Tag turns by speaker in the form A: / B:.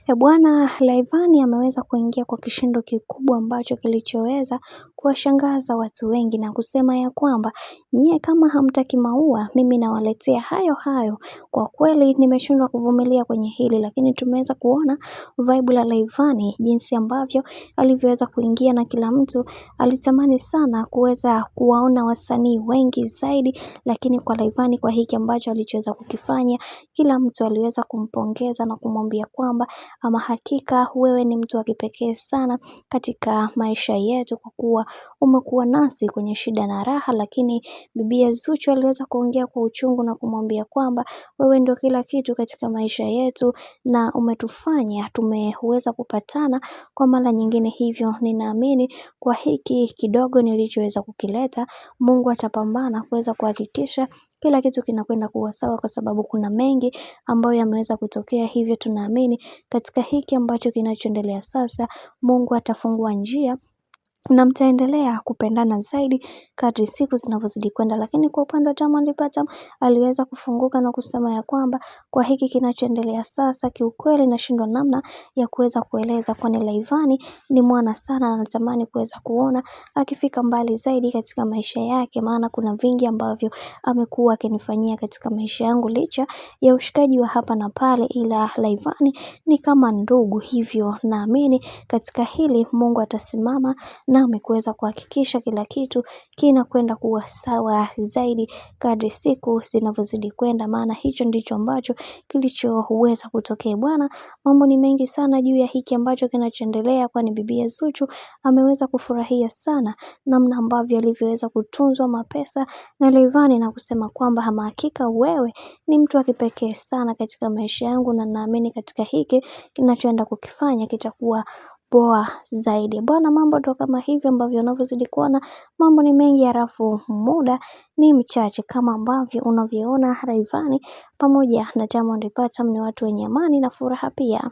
A: Bwana Rayvanny ameweza kuingia kwa kishindo kikubwa ambacho kilichoweza kuwashangaza watu wengi na kusema ya kwamba nyie kama hamtaki maua mimi nawaletea hayo hayo. Kwa kweli nimeshindwa kuvumilia kwenye hili, lakini tumeweza kuona vibe la Rayvanny jinsi ambavyo alivyoweza kuingia na kila mtu alitamani sana kuweza kuwaona wasanii wengi zaidi, lakini kwa Rayvanny kwa hiki ambacho alichoweza kukifanya kila mtu aliweza kumpongeza na kumwambia kwamba ama hakika wewe ni mtu wa kipekee sana katika maisha yetu kwa kuwa umekuwa nasi kwenye shida na raha. Lakini bibiye Zuchu aliweza kuongea kwa uchungu na kumwambia kwamba wewe ndio kila kitu katika maisha yetu na umetufanya tumeweza kupatana kwa mara nyingine, hivyo ninaamini kwa hiki kidogo nilichoweza kukileta Mungu atapambana kuweza kuhakikisha kila kitu kinakwenda kuwa sawa, kwa sababu kuna mengi ambayo yameweza kutokea, hivyo tunaamini katika hiki ambacho kinachoendelea sasa Mungu atafungua njia na mtaendelea kupendana zaidi kadri siku zinavyozidi kwenda. Lakini kwa upande wa Diamond Platnumz aliweza kufunguka na kusema ya kwamba kwa hiki kinachoendelea sasa kiukweli nashindwa namna ya kuweza kueleza, kwani Rayvanny ni mwana sana na anatamani kuweza kuona akifika mbali zaidi katika maisha yake, maana kuna vingi ambavyo amekuwa akinifanyia katika maisha yangu licha ya ushikaji wa hapa na pale, ila Rayvanny ni kama ndugu, hivyo naamini katika hili Mungu atasimama na amekuweza kuhakikisha kila kitu kinakwenda kuwa sawa zaidi kadri siku zinavyozidi kwenda, maana hicho ndicho ambacho kilichoweza kutokea. Bwana, mambo ni mengi sana juu ya hiki ambacho kinachoendelea, kwani bibiye Zuchu ameweza kufurahia sana namna ambavyo alivyoweza kutunzwa mapesa na Rayvanny na kusema kwamba ama hakika wewe ni mtu wa kipekee sana katika maisha yangu na naamini katika hiki kinachoenda kukifanya kitakuwa poa zaidi. Bwana, mambo ndo kama hivyo ambavyo unavyozidi kuona, mambo ni mengi halafu muda ni mchache, kama ambavyo unavyoona Rayvanny pamoja na Diamond Platnumz ni watu wenye amani na furaha pia.